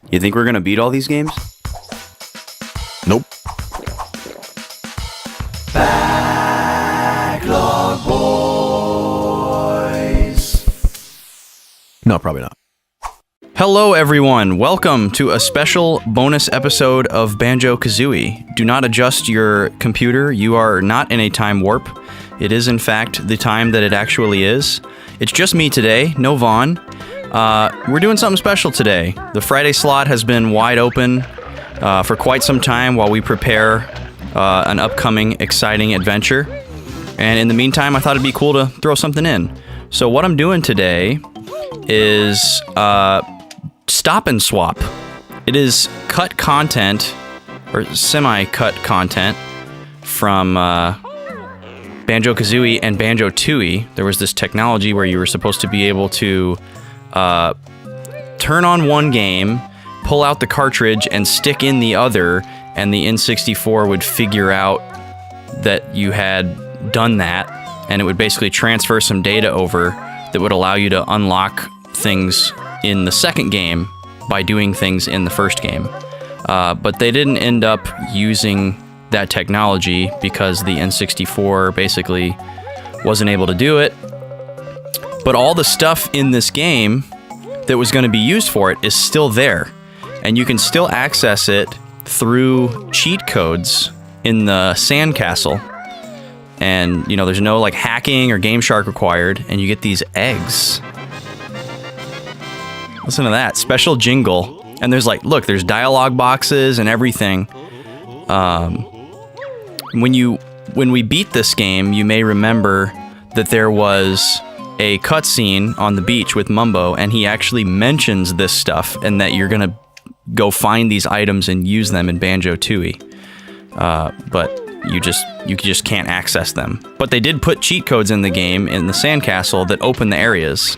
You think we're gonna beat all these games? Nope. Backlog boys. No, probably not. Hello everyone, welcome to a special bonus episode of Banjo-Kazooie. Do not adjust your computer, you are not in a time warp. It is in fact the time that it actually is. It's just me today, no Vaughn. We're doing something special today. The Friday slot has been wide open for quite some time while we prepare an upcoming exciting adventure. And in the meantime, I thought it'd be cool to throw something in. So what I'm doing today is Stop and Swap. It is cut content, or semi-cut content, from Banjo-Kazooie and Banjo-Tooie. There was this technology where you were supposed to be able to turn on one game, pull out the cartridge, and stick in the other, and the N64 would figure out that you had done that, and it would basically transfer some data over that would allow you to unlock things in the second game by doing things in the first game. But they didn't end up using that technology because the N64 basically wasn't able to do it. But all the stuff in this game that was going to be used for it is still there. And you can still access it through cheat codes in the sandcastle. And, you know, there's no like hacking or Game Shark required, and you get these eggs. Listen to that special jingle. And there's like, look, there's dialogue boxes and everything. When we beat this game, you may remember that there was a cutscene on the beach with Mumbo, and he actually mentions this stuff and that you're gonna go find these items and use them in Banjo-Tooie. But you just can't access them. But they did put cheat codes in the game in the sandcastle that open the areas.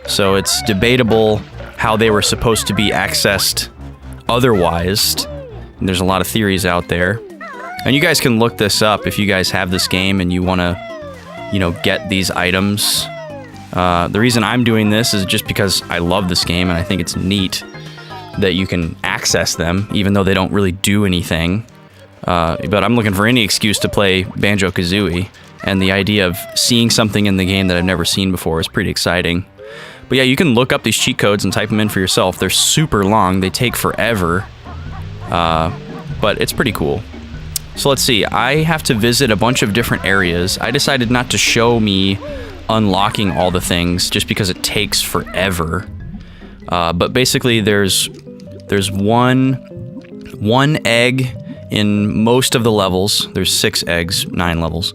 So it's debatable how they were supposed to be accessed otherwise. And there's a lot of theories out there. And you guys can look this up if you guys have this game and you want to, you know, get these items. The reason I'm doing this is just because I love this game and I think it's neat that you can access them, even though they don't really do anything. But I'm looking for any excuse to play Banjo-Kazooie, and the idea of seeing something in the game that I've never seen before is pretty exciting. But yeah, you can look up these cheat codes and type them in for yourself. They're super long, they take forever, but it's pretty cool. So let's see, I have to visit a bunch of different areas. I decided not to show me unlocking all the things just because it takes forever. But basically there's one egg in most of the levels. There's 6 eggs, 9 levels.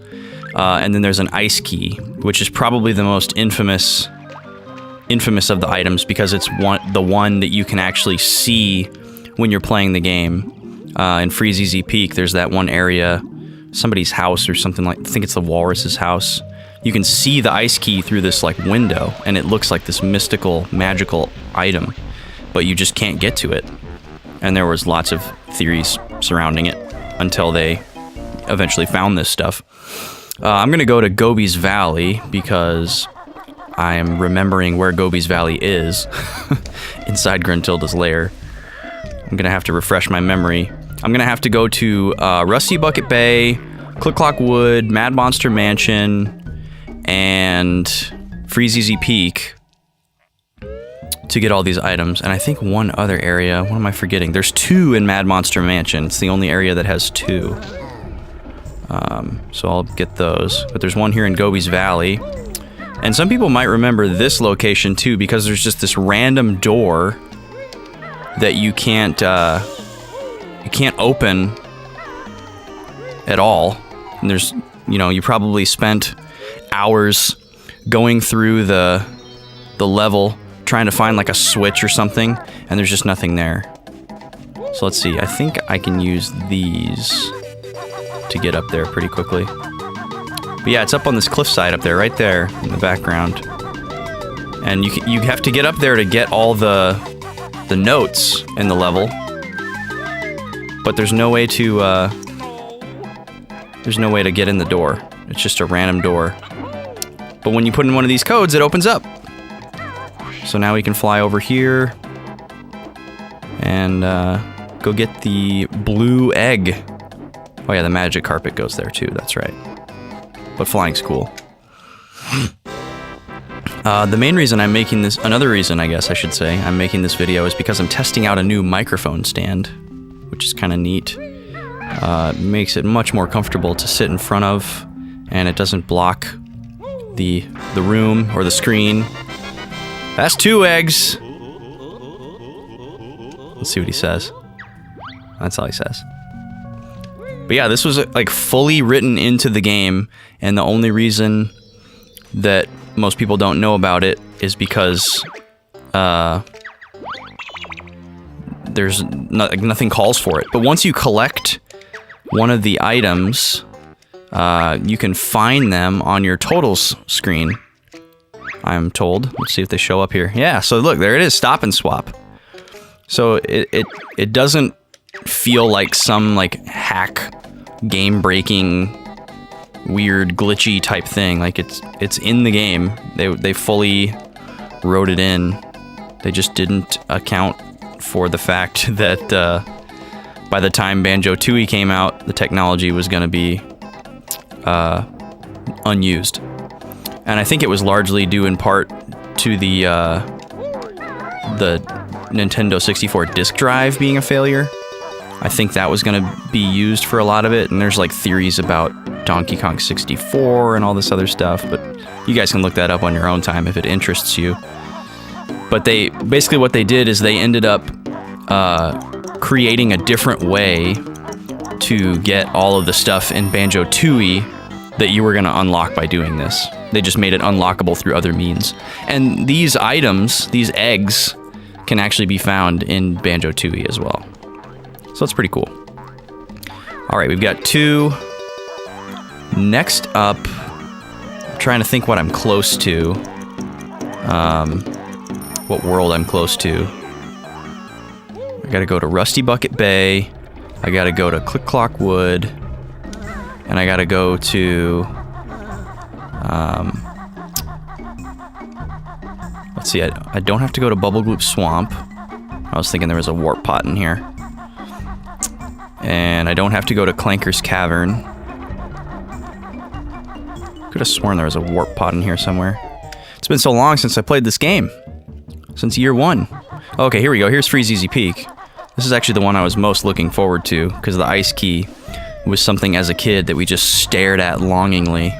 And then there's an ice key, which is probably the most infamous of the items because it's the one that you can actually see when you're playing the game. In Freezeezy Peak, there's that one area, somebody's house or something like, I think it's the walrus's house. You can see the ice key through this like window, and it looks like this mystical, magical item, but you just can't get to it. And there was lots of theories surrounding it until they eventually found this stuff. I'm gonna go to Gobi's Valley because I'm remembering where Gobi's Valley is inside Gruntilda's lair. I'm gonna have to refresh my memory. I'm gonna have to go to Rusty Bucket Bay, Click Clock Wood, Mad Monster Mansion, and Freezeezy Peak to get all these items. And I think one other area, what am I forgetting? There's 2 in Mad Monster Mansion. It's the only area that has 2. So I'll get those. But there's one here in Gobi's Valley. And some people might remember this location too, because there's just this random door that you can't open at all. And there's, you know, you probably spent hours going through the level trying to find like a switch or something, and there's just nothing there. So let's see, I think I can use these to get up there pretty quickly. But yeah, it's up on this cliffside up there, right there in the background. And you have to get up there to get all the notes in the level. But there's no way to get in the door. It's just a random door. But when you put in one of these codes, it opens up. So now we can fly over here. and go get the blue egg. Oh yeah, the magic carpet goes there too, that's right. But flying's cool. The main reason I'm making this, another reason I guess I should say, I'm making this video is because I'm testing out a new microphone stand, which is kind of neat. Makes it much more comfortable to sit in front of, and it doesn't block the room or the screen. That's 2 eggs! Let's see what he says. That's all he says. But yeah, this was like fully written into the game, and the only reason that most people don't know about it is because there's nothing calls for it. But once you collect one of the items, you can find them on your totals screen, I'm told. Let's see if they show up here. Yeah, so look, there it is, stop and swap. So it doesn't feel like some like hack, game-breaking, weird, glitchy type thing. Like it's in the game. They fully wrote it in. They just didn't account for the fact that by the time Banjo-Tooie came out, the technology was going to be unused. And I think it was largely due in part to the Nintendo 64 disk drive being a failure. I think that was going to be used for a lot of it, and there's like theories about Donkey Kong 64 and all this other stuff, but you guys can look that up on your own time if it interests you. But they basically what they did is they ended up creating a different way to get all of the stuff in Banjo-Tooie that you were going to unlock by doing this. They just made it unlockable through other means. And these items, these eggs, can actually be found in Banjo-Tooie as well. So it's pretty cool. Alright, we've got 2. Next up, I'm trying to think what I'm close to. What world I'm close to. I gotta go to Rusty Bucket Bay. I gotta go to Click Clock Wood. And I gotta go to... let's see, I don't have to go to Bubble Gloop Swamp. I was thinking there was a warp pot in here. And I don't have to go to Clanker's Cavern. Could have sworn there was a warp pot in here somewhere. It's been so long since I played this game. Since year 1. Okay, here we go. Here's Freeze Easy Peak. This is actually the one I was most looking forward to, because the ice key was something as a kid that we just stared at longingly.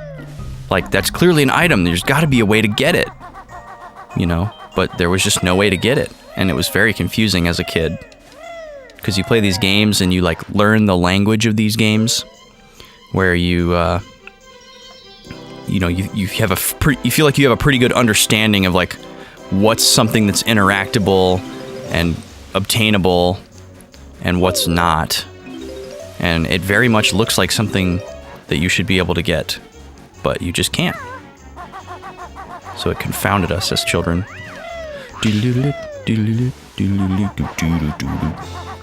Like, that's clearly an item. There's got to be a way to get it. You know? But there was just no way to get it. And it was very confusing as a kid. Because you play these games and you, like, learn the language of these games. Where you, you know, you have you feel like you have a pretty good understanding of, like, what's something that's interactable and obtainable and what's not. And it very much looks like something that you should be able to get, but you just can't. So it confounded us as children.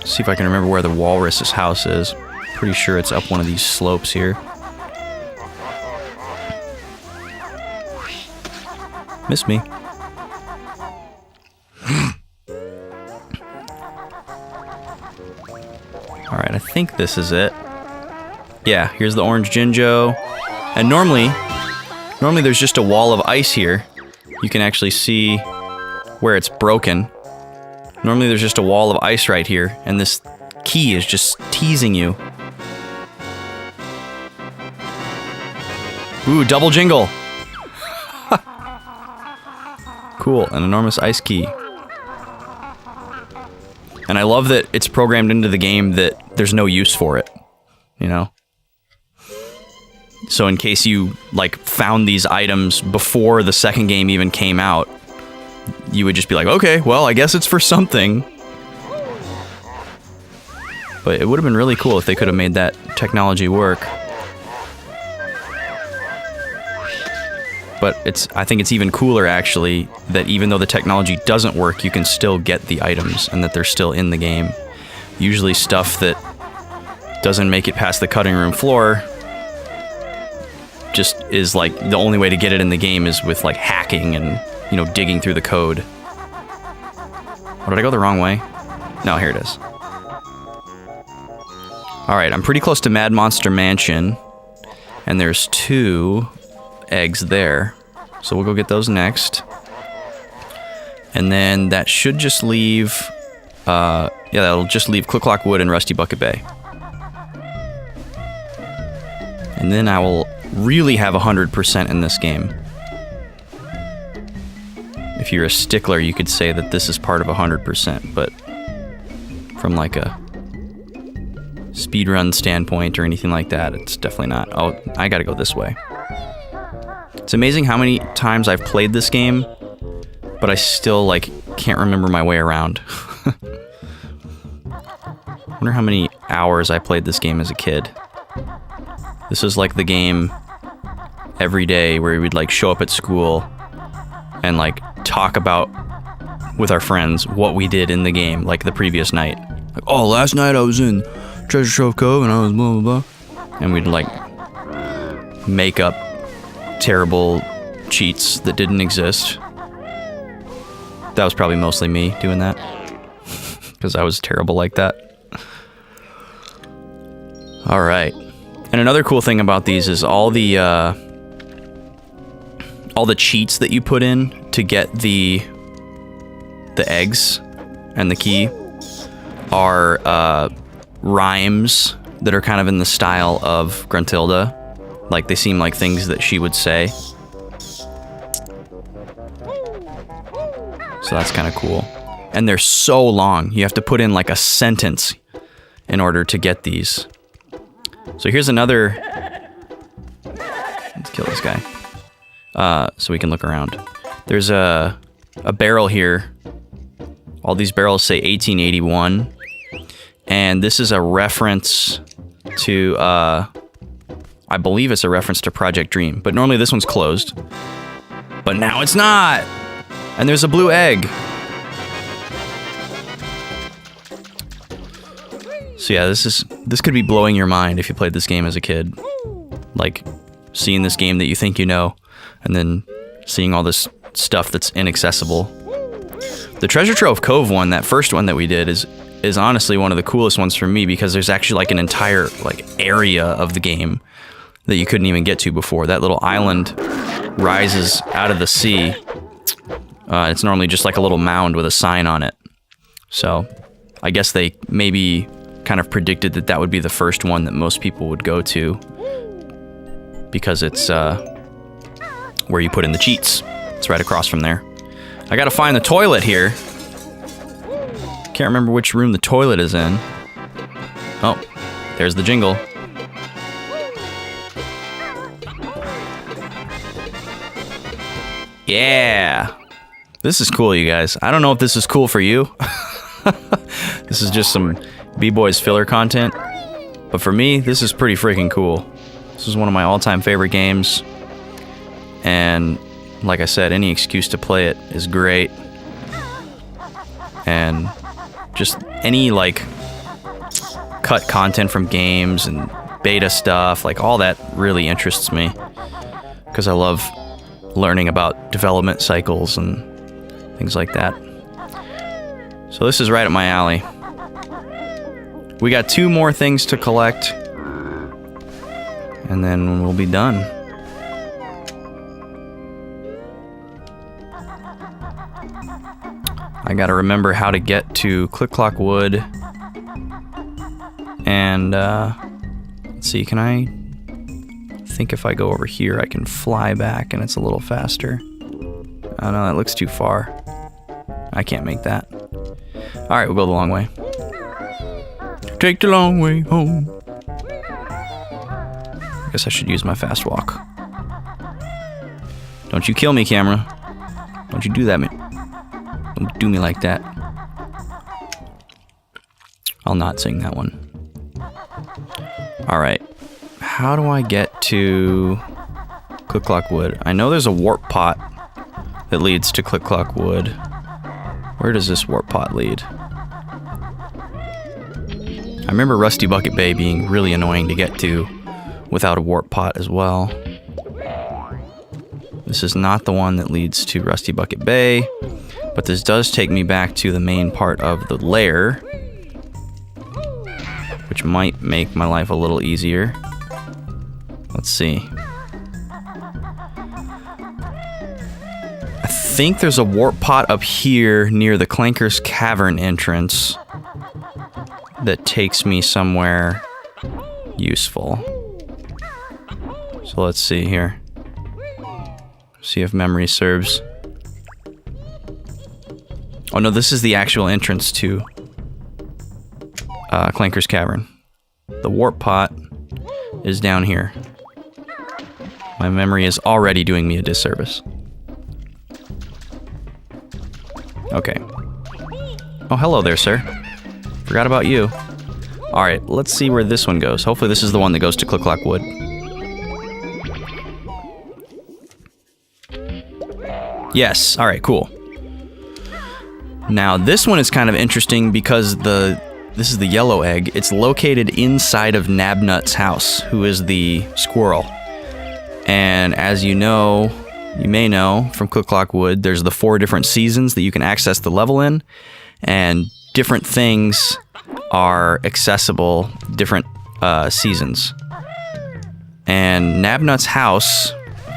See if I can remember where the walrus's house is. Pretty sure it's up one of these slopes here. Miss me. Alright, I think this is it. Yeah, here's the orange Jinjo. And normally there's just a wall of ice here. You can actually see where it's broken. Normally there's just a wall of ice right here, and this key is just teasing you. Ooh, double jingle! Cool, an enormous ice key. And I love that it's programmed into the game that there's no use for it, you know? So in case you, like, found these items before the second game even came out, you would just be like, okay, well, I guess it's for something. But it would have been really cool if they could have made that technology work. But I think it's even cooler, actually, that even though the technology doesn't work, you can still get the items, and that they're still in the game. Usually stuff that doesn't make it past the cutting room floor just is, like, the only way to get it in the game is with, like, hacking and, you know, digging through the code. Or did I go the wrong way? No, here it is. Alright, I'm pretty close to Mad Monster Mansion. And there's 2 eggs there. So we'll go get those next. And then that should just leave... yeah, that'll just leave Click Clock Wood and Rusty Bucket Bay. And then I will really have 100% in this game. If you're a stickler, you could say that this is part of 100%, but from like a speedrun standpoint or anything like that, it's definitely not. Oh, I gotta go this way. It's amazing how many times I've played this game, but I still, like, can't remember my way around. I wonder how many hours I played this game as a kid. This is like the game every day where we'd, like, show up at school and, like, talk about with our friends what we did in the game, like, the previous night. Like, oh, last night I was in Treasure Trove Cove and I was blah, blah, blah. And we'd, like, make up terrible cheats that didn't exist. That was probably mostly me doing that. Because I was terrible like that. Alright. And another cool thing about these is all the cheats that you put in to get the eggs and the key are rhymes that are kind of in the style of Gruntilda. Like, they seem like things that she would say. So that's kind of cool. And they're so long. You have to put in like a sentence in order to get these. So here's another... Let's kill this guy. So we can look around. There's a barrel here. All these barrels say 1881. And this is a reference to... I believe it's a reference to Project Dream. But normally this one's closed. But now it's not! And there's a blue egg. So yeah, this could be blowing your mind if you played this game as a kid. Like, seeing this game that you think you know, and then seeing all this stuff that's inaccessible. The Treasure Trove Cove one, that first one that we did, is honestly one of the coolest ones for me because there's actually like an entire like area of the game that you couldn't even get to before. That little island rises out of the sea. It's normally just like a little mound with a sign on it. So I guess they maybe kind of predicted that that would be the first one that most people would go to because it's where you put in the cheats. It's right across from there. I gotta find the toilet here. Can't remember which room the toilet is in. Oh, there's the jingle. Yeah. This is cool, you guys. I don't know if this is cool for you. This is just some B-Boys filler content. But for me, this is pretty freaking cool. This is one of my all-time favorite games. And like I said, any excuse to play it is great. And just any, like, cut content from games and beta stuff, like, all that really interests me. Because I love learning about development cycles and things like that. So this is right up my alley. We got 2 more things to collect, and then we'll be done. I gotta remember how to get to Click Clock Wood. And, let's see, can I think if I go over here I can fly back and it's a little faster? Oh no, that looks too far. I can't make that. Alright, we'll go the long way. Take the long way home. I guess I should use my fast walk. Don't you kill me, camera. Don't you do that, man. Don't do me like that. I'll not sing that one. Alright. How do I get to Click Clock Wood? I know there's a warp pot that leads to Click Clock Wood. Where does this warp pot lead? I remember Rusty Bucket Bay being really annoying to get to without a warp pot as well. This is not the one that leads to Rusty Bucket Bay, But this does take me back to the main part of the lair, which might make my life a little easier. Let's see. I think there's a warp pot up here near the Clanker's Cavern entrance that takes me somewhere useful. So let's see here. See if memory serves. Oh no, this is the actual entrance to Clanker's Cavern. The warp pot is down here. My memory is already doing me a disservice. Okay. Oh, hello there, sir. Forgot about you. Alright, let's see where this one goes. Hopefully this is the one that goes to Click-Clack Wood. Yes, alright, cool. Now, this one is kind of interesting because this is the yellow egg. It's located inside of Nabnut's house, who is the squirrel. And as you know, you may know from Click-Clack Wood, there's the 4 different seasons that you can access the level in, and different things are accessible different seasons. And Nabnut's house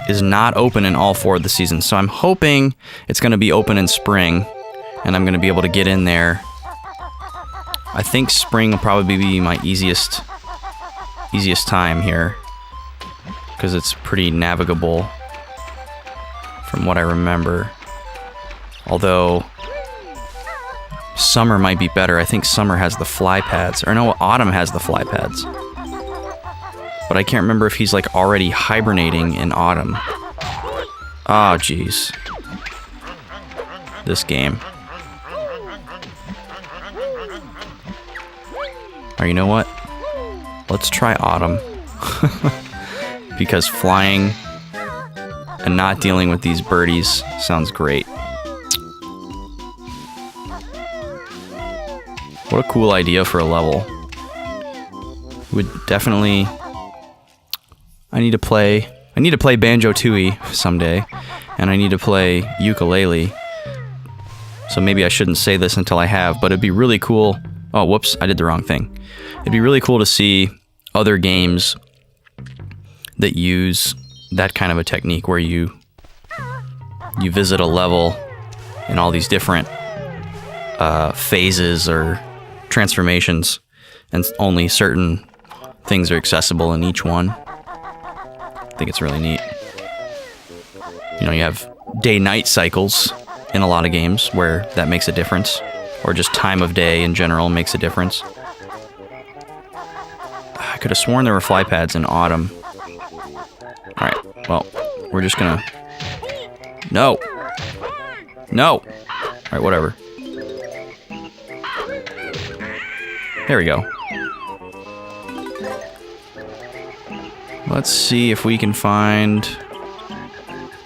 is not open in all 4 of the seasons, so I'm hoping it's going to be open in spring, and I'm going to be able to get in there. I think spring will probably be my easiest time here, because it's pretty navigable from what I remember. Although summer might be better. I think summer has the fly pads, or no, autumn has the fly pads. But I can't remember if he's like already hibernating in autumn. Oh, jeez. This game. Or you know what? Let's try autumn. Because flying and not dealing with these birdies sounds great. What a cool idea for a level. Would definitely... I need to play Banjo-Tooie someday, and I need to play ukulele. So maybe I shouldn't say this until I have, but it'd be really cool. Oh, whoops, I did the wrong thing. It'd be really cool to see other games that use that kind of a technique where you visit a level in all these different phases or transformations, and only certain things are accessible in each one. I think it's really neat. You know, you have day-night cycles in a lot of games where that makes a difference, or just time of day in general makes a difference. I could have sworn there were fly pads in autumn. Alright, well, we're just gonna... No! No! Alright, whatever. There we go. Let's see if we can find...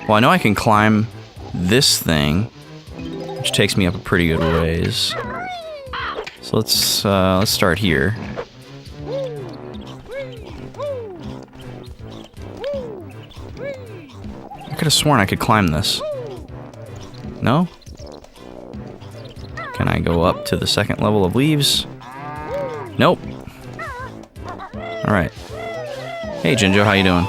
Well, I know I can climb this thing, which takes me up a pretty good ways. So let's start here. I could have sworn I could climb this. No? Can I go up to the second level of leaves? Nope. Alright. Hey, Jinjo, how you doing?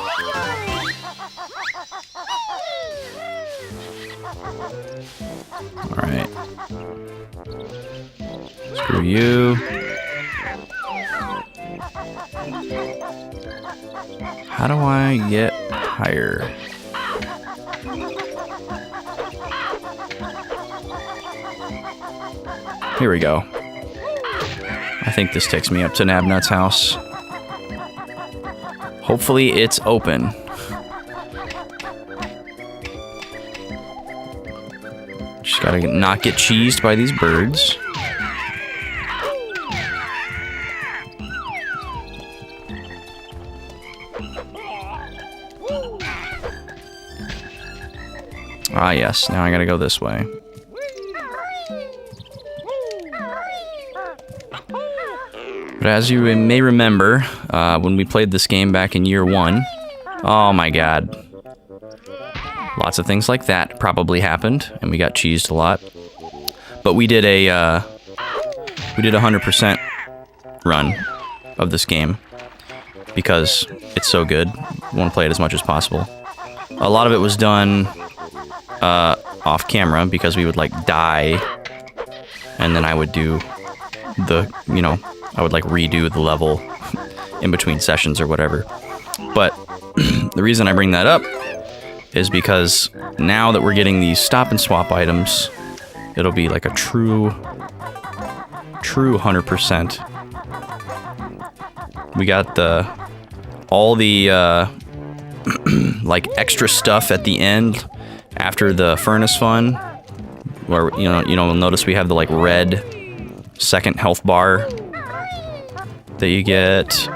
Alright. Screw you. How do I get higher? Here we go. I think this takes me up to Nabnut's house. Hopefully it's open. Just gotta not get cheesed by these birds. Ah yes, now I gotta go this way. But as you may remember, when we played this game back in year 1, oh my god. Lots of things like that probably happened, and we got cheesed a lot. But we did a 100% run of this game because it's so good. We want to play it as much as possible. A lot of it was done off camera because we would like die, and then I would do I would like redo the level in between sessions or whatever. But the reason I bring that up is because now that we're getting these stop and swap items, it'll be like a true 100%. We got all the like extra stuff at the end after the furnace fun, where you'll notice we have the like red second health bar that you get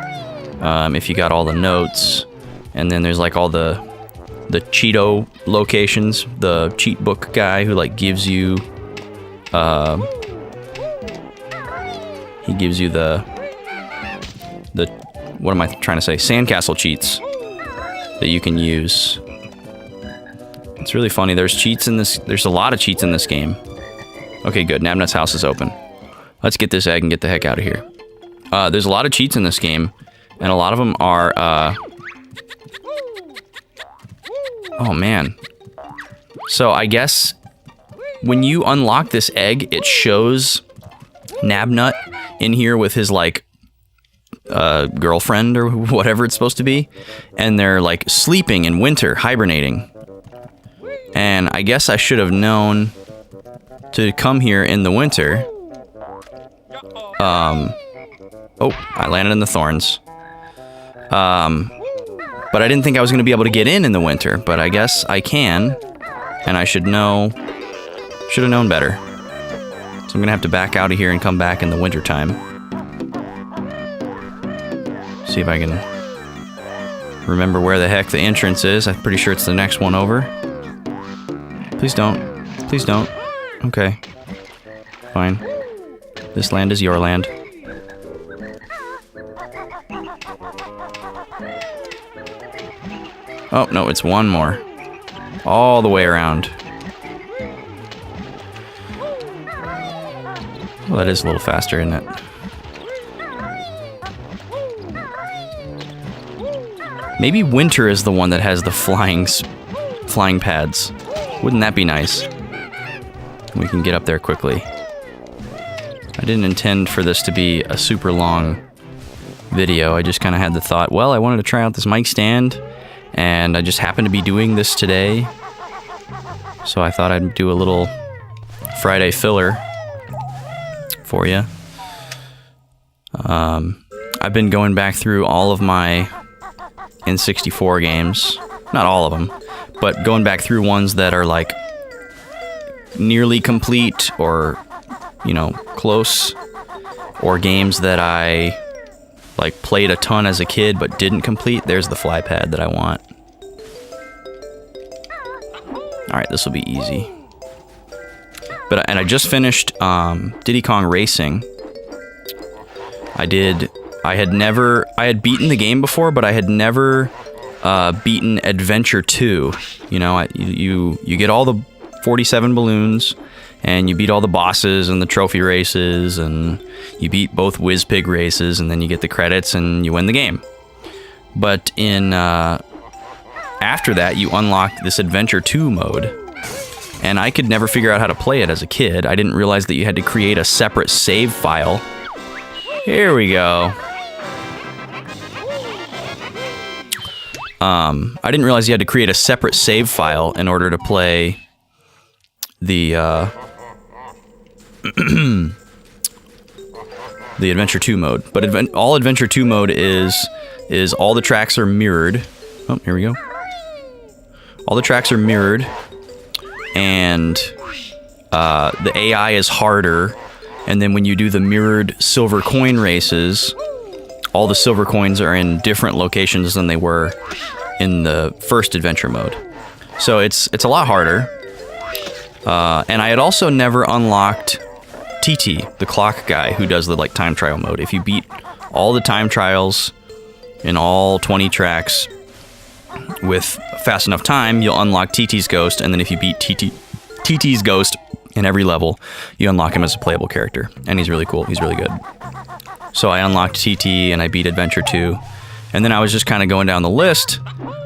if you got all the notes, and then there's like all the Cheeto locations, the cheat book guy who like gives you he gives you the what am I trying to say? Sandcastle cheats that you can use. It's really funny. There's cheats in this. There's a lot of cheats in this game. Okay, good. Nabnut's house is open. Let's get this egg and get the heck out of here. There's a lot of cheats in this game, and a lot of them are. Oh man. So I guess when you unlock this egg, it shows Nabnut in here with his like girlfriend or whatever it's supposed to be, and they're like sleeping in winter, hibernating. And I guess I should have known to come here in the winter. Oh, I landed in the thorns. But I didn't think I was going to be able to get in the winter, but I guess I can, and I should have known better. So I'm going to have to back out of here and come back in the winter time. See if I can remember where the heck the entrance is. I'm pretty sure it's the next one over. Please don't. Please don't. Okay. Fine. This land is your land. Oh, no, it's one more. All the way around. Well, that is a little faster, isn't it? Maybe winter is the one that has the flying pads. Wouldn't that be nice? We can get up there quickly. I didn't intend for this to be a super long video. I just kind of had the thought, well, I wanted to try out this mic stand, and I just happened to be doing this today. So I thought I'd do a little Friday filler for you. I've been going back through all of my N64 games. Not all of them, but going back through ones that are like nearly complete or, close, or games that I like played a ton as a kid but didn't complete. There's the fly pad that I want. Alright, this will be easy. And I just finished Diddy Kong Racing. I had beaten the game before, but I had never beaten Adventure 2. You get all the 47 balloons, and you beat all the bosses and the trophy races, and you beat both WizPig races, and then you get the credits and you win the game. But after that, you unlock this Adventure 2 mode, and I could never figure out how to play it as a kid. I didn't realize that you had to create a separate save file. Here we go. I didn't realize you had to create a separate save file in order to play the the Adventure 2 mode. But all Adventure 2 mode is all the tracks are mirrored. Oh, here we go. All the tracks are mirrored, and the AI is harder. And then when you do the mirrored silver coin races, all the silver coins are in different locations than they were in the first adventure mode. So it's a lot harder. And I had also never unlocked TT, the clock guy who does the time trial mode. If you beat all the time trials in all 20 tracks with fast enough time, you'll unlock TT's ghost. And then if you beat TT's ghost In every level, you unlock him as a playable character, and he's really cool. He's really good. So I unlocked TT, and I beat Adventure 2, and then I was just kind of going down the list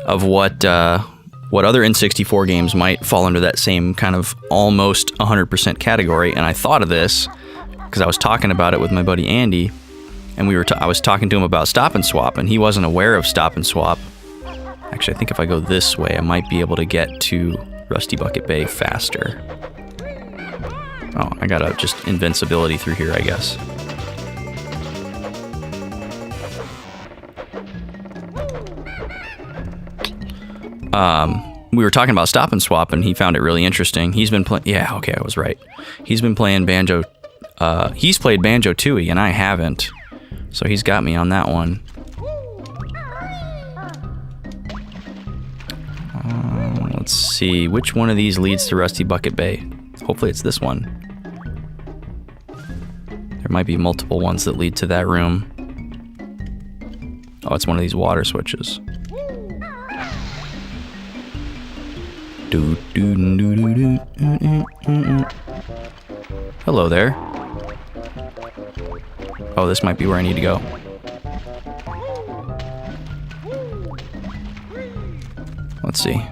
of what other N64 games might fall under that same kind of almost 100% category, and I thought of this because I was talking about it with my buddy Andy, and I was talking to him about Stop and Swop, and he wasn't aware of Stop and Swop. Actually, I think if I go this way, I might be able to get to Rusty Bucket Bay faster. Oh, I got just invincibility through here, I guess. We were talking about Stop and Swop, and he found it really interesting. He's been playing... Yeah, okay, I was right. He's been playing Banjo... he's played Banjo-Tooie, and I haven't. So he's got me on that one. Let's see. Which one of these leads to Rusty Bucket Bay? Hopefully it's this one. There might be multiple ones that lead to that room. Oh, it's one of these water switches. Hello there. Oh, this might be where I need to go. Let's see.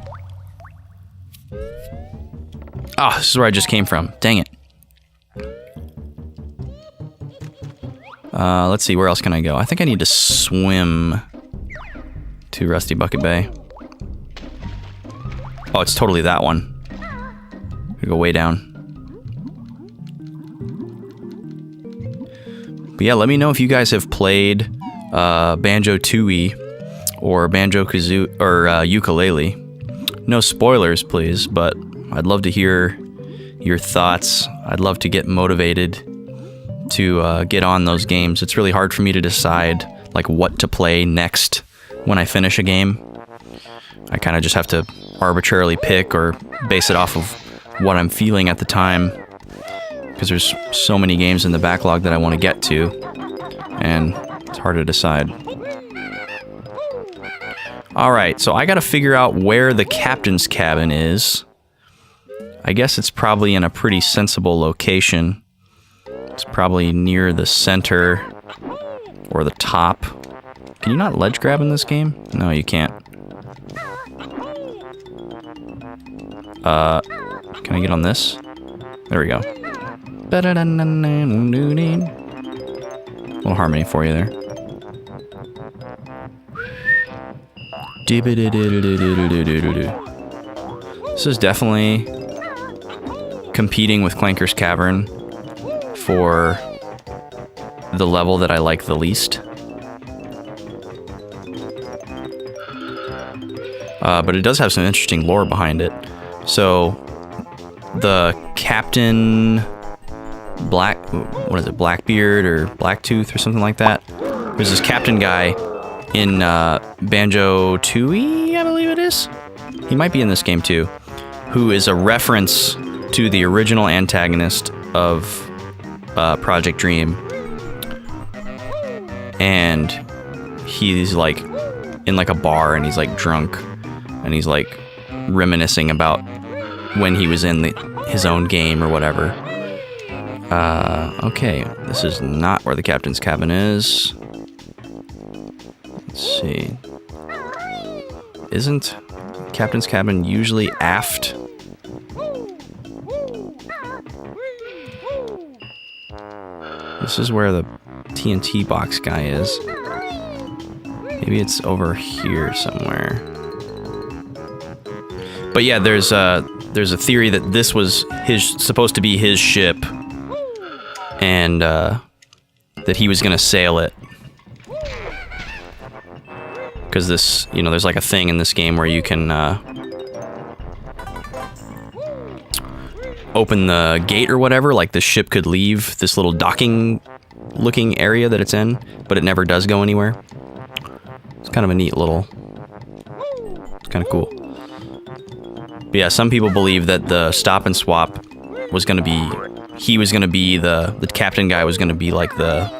Ah, this is where I just came from. Dang it. Let's see, where else can I go? I think I need to swim to Rusty Bucket Bay. Oh, it's totally that one. We go way down. But yeah, let me know if you guys have played Banjo-Tooie or Banjo-Kazooie or Ukulele. No spoilers, please, but I'd love to hear your thoughts. I'd love to get motivated to get on those games. It's really hard for me to decide like what to play next when I finish a game. I kind of just have to arbitrarily pick or base it off of what I'm feeling at the time, because there's so many games in the backlog that I want to get to, and it's hard to decide. Alright, so I gotta figure out where the captain's cabin is. I guess it's probably in a pretty sensible location. It's probably near the center or the top. Can you not ledge grab in this game? No, you can't. Can I get on this? There we go. Little harmony for you there. This is definitely competing with Clanker's Cavern for the level that I like the least. But it does have some interesting lore behind it. So, the Captain Blackbeard or Blacktooth or something like that. There's this captain guy in Banjo-Tooie, I believe it is. He might be in this game too, who is a reference to the original antagonist of Project Dream. And he's like in like a bar, and he's like drunk, and he's like reminiscing about when he was in his own game or whatever. Okay, this is not where the captain's cabin is. Let's see. Isn't captain's cabin usually aft? This is where the TNT box guy is. Maybe it's over here somewhere. But yeah, there's a theory that this was supposed to be his ship, and that he was gonna sail it. Because this, there's like a thing in this game where you can open the gate or whatever, like the ship could leave this little docking looking area that it's in, but it never does go anywhere. It's kind of a neat little, it's kind of cool. But yeah, some people believe that the Stop and Swop was going to be, the captain guy was going to be like the,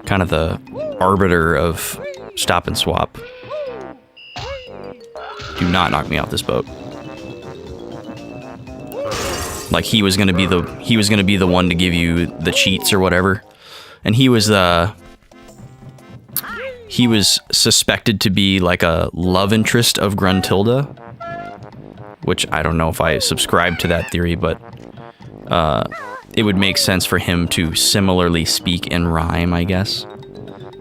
kind of the arbiter of Stop and Swop. Do not knock me off this boat. Like he was gonna be the one to give you the cheats or whatever, and he was suspected to be like a love interest of Gruntilda, which I don't know if I subscribe to that theory, but it would make sense for him to similarly speak in rhyme, I guess,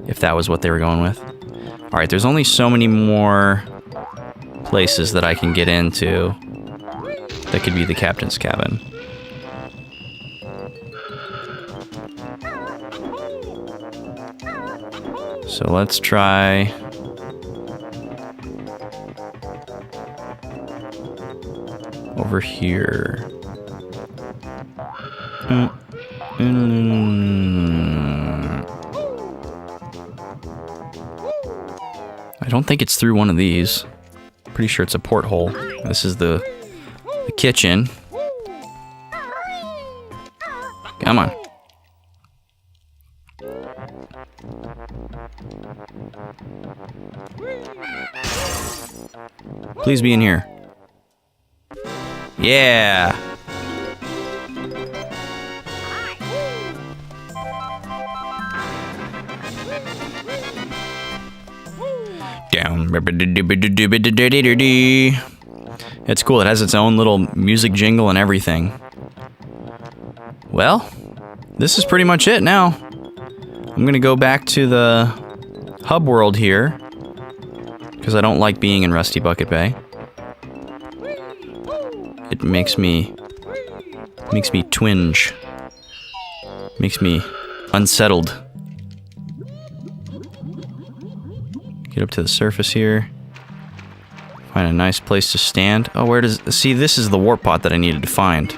if that was what they were going with. All right, there's only so many more places that I can get into that could be the captain's cabin. So let's try... over here. I don't think it's through one of these. Pretty sure it's a porthole. This is the kitchen. Come on. Please be in here. Yeah. Down. It's cool. It has its own little music jingle and everything. Well, this is pretty much it now. I'm gonna go back to the hub world here because I don't like being in Rusty Bucket Bay. It makes me twinge. Makes me unsettled. Get up to the surface here. Find a nice place to stand. Oh, where does... See, this is the warp pot that I needed to find.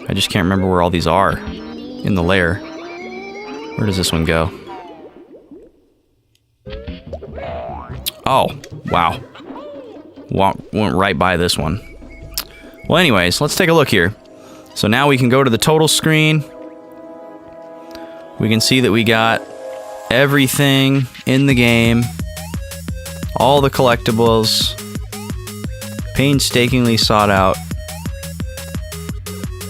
I just can't remember where all these are in the lair. Where does this one go? Oh, wow. Went right by this one. Well, anyways, let's take a look here. So now we can go to the total screen. We can see that we got everything in the game. All the collectibles. Painstakingly sought out.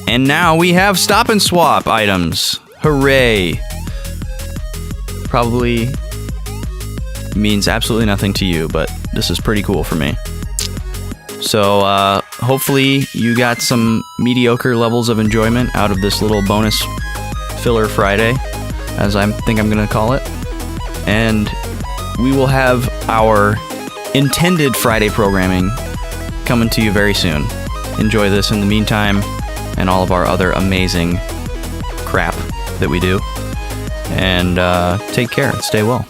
And now we have stop and swap items. Hooray. Probably means absolutely nothing to you, but this is pretty cool for me. So, hopefully you got some mediocre levels of enjoyment out of this little bonus filler Friday, as I think I'm going to call it. And we will have our intended Friday programming coming to you very soon. Enjoy this in the meantime, and all of our other amazing crap that we do. And take care and stay well.